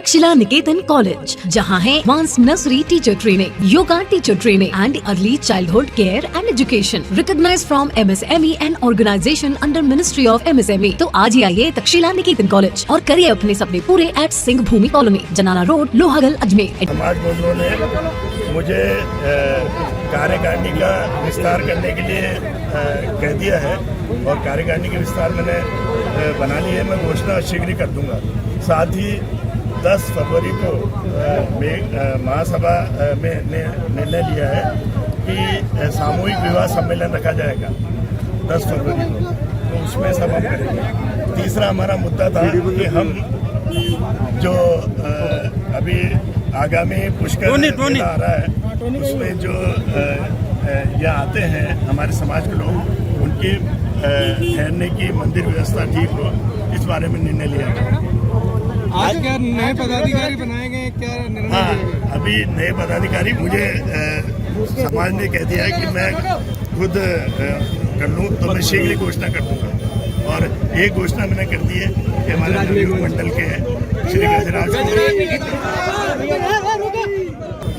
तक्षशिला निकेतन college, जहां है advance nursery teacher training, yoga teacher training and early childhood care and education, recognised from MSME and organisation under ministry of MSME। तो आज ही आइए तक्षशिला निकेतन college और करिए अपने सपने पूरे एट सिंह भूमि कॉलोनी, जनाना रोड, लोहागल, अजमेर। समाज बंधुओं ने मुझे कार्यकारिणी का विस्तार करने के लिए कह दिया है और कार्यकारिणी के विस्तार मैंने बना ली है। मैं घोषणा शीघ्र कर दूंगा। साथ ही 10 फरवरी को महासभा में निर्णय लिया है कि सामूहिक विवाह सम्मेलन रखा जाएगा 10 फरवरी को, तो उसमें सब हम करेंगे। तीसरा हमारा मुद्दा था कि हम जो अभी आगामी पुष्कर मेला आ रहा है उसमें जो यहाँ आते हैं हमारे समाज के लोग, उनकी ठहरने की मंदिर व्यवस्था ठीक हो, इस बारे में निर्णय लिया गया। आज क्या नए पदाधिकारी बनाए गए, क्या निर्णय? हाँ, अभी नए पदाधिकारी मुझे समाज ने कह दिया है कि मैं खुद कर लूँ, तो मैं शीघ्र घोषणा कर दूँगा। और एक घोषणा मैंने कर दी है कि हमारे नवयुग मंडल के श्री गजराज,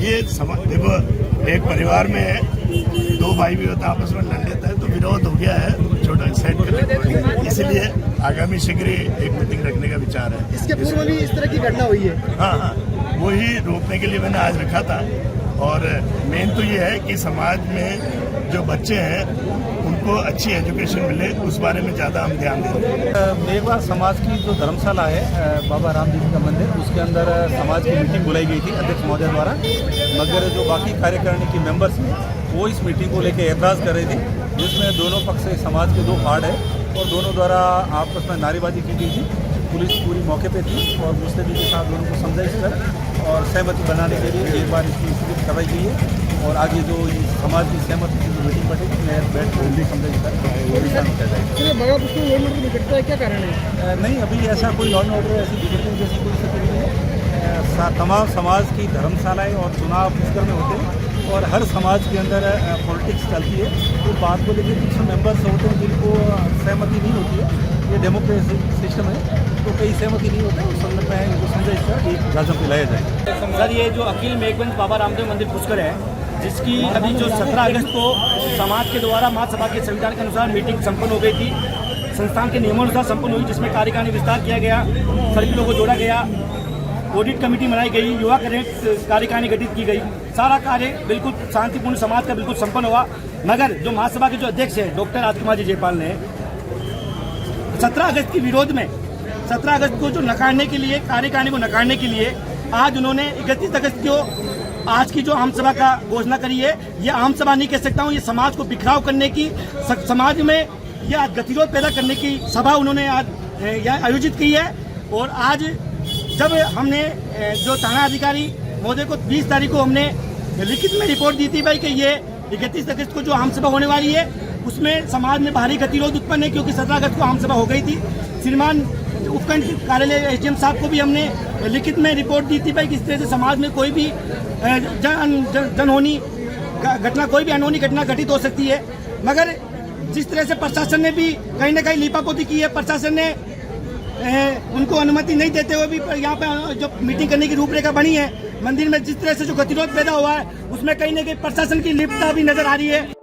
ये देखो, एक परिवार में 2 भाई भी होता आपस में लड़ लेता है, तो विरोध हो गया है, छोटा सेट कर, इसलिए आगामी शीघ्र एक मीटिंग रखने का विचार है। इसके पूर्व भी इस तरह की घटना हुई है? हाँ, वही रोकने के लिए मैंने आज रखा था। और मेन तो ये है कि समाज में जो बच्चे हैं उनको अच्छी एजुकेशन मिले, उस बारे में ज़्यादा हम ध्यान दें। मेघवार समाज की जो धर्मशाला है बाबा रामदेव जी का मंदिर, उसके अंदर समाज की मीटिंग बुलाई गई थी अध्यक्ष महोदय द्वारा, मगर जो बाकी कार्यकारिणी की मेंबर्स हैं वो इस मीटिंग को लेकर एतराज़ कर रहे थे, जिसमें दोनों पक्ष से समाज के 2 पार्ट है और दोनों द्वारा आपस में नारेबाजी की गई थी। पुलिस पूरी मौके पे थी और मुस्तैदी के साथ दोनों को समझाइश कर और सहमति बनाने के लिए एक बार इसकी स्वीकृत करवाई गई है। और आगे जो समाज की सहमति की मीटिंग बैठेगी, मैं बैठ कर जल्दी समझाइश कर वो भी शामिल कर जाएगी। क्या कारण है? नहीं, अभी ऐसा कोई लॉ एंड ऑर्डर ऐसी बिगड़ने जैसी कोई स्थिति नहीं है। तमाम समाज की धर्मशालाएँ और चुनाव पुष्कर में होते हैं और हर समाज के अंदर पॉलिटिक्स चलती है, तो बात को लेकर कुछ मेंबर्स होते हैं जिनको सहमति नहीं होती है। ये डेमोक्रेसी सिस्टम है, तो कई सहमति नहीं होता है, उस संदर्भ में इनको समझाइश कर एक गाजम पिलाया जाए। सर, ये जो अखिल मेघवंश बाबा रामदेव मंदिर पुष्कर है, जिसकी अभी जो 17 अगस्त को समाज के द्वारा महासभा के संविधान के अनुसार मीटिंग संपन्न हो गई थी, संस्थान के नियमों अनुसार संपन्न हुई, जिसमें कार्यकारिणी विस्तार किया गया, सर्किलों को जोड़ा गया, ऑडिट कमेटी बनाई गई, युवा कार्यकारिणी गठित की गई, सारा कार्य बिल्कुल शांतिपूर्ण समाज का बिल्कुल संपन्न हुआ। मगर जो महासभा के जो अध्यक्ष हैं डॉक्टर राजकुमार जी जयपाल ने 17 अगस्त के विरोध में 17 अगस्त को जो नकारने के लिए, कार्यकारिणी को नकारने के लिए आज उन्होंने 31 अगस्त को आज की जो आम सभा का घोषणा करी है। ये आम सभा नहीं कह सकता हूँ, ये समाज को बिखराव करने की, समाज में ये आज गतिरोध पैदा करने की सभा उन्होंने आज यहाँ आयोजित की है। और आज जब हमने जो थाना अधिकारी महोदय को 20 तारीख को हमने लिखित में रिपोर्ट दी थी भाई कि ये 31 अगस्त को जो आम सभा होने वाली है उसमें समाज में भारी गतिरोध उत्पन्न है, क्योंकि 17 अगस्त को आम सभा हो गई थी। श्रीमान उपखंड कार्यालय SDM साहब को भी हमने लिखित में रिपोर्ट दी थी भाई किस तरह से समाज में कोई भी जनहोनी घटना, कोई भी अनहोनी घटना घटित हो सकती है। मगर जिस तरह से प्रशासन ने भी कहीं ना कहीं लीपापोती की है, प्रशासन ने उनको अनुमति नहीं देते हुए भी यहाँ पे जो मीटिंग करने की रूपरेखा बनी है, मंदिर में जिस तरह से जो गतिरोध पैदा हुआ है उसमें कहीं ना कहीं प्रशासन की लिप्तता भी नजर आ रही है।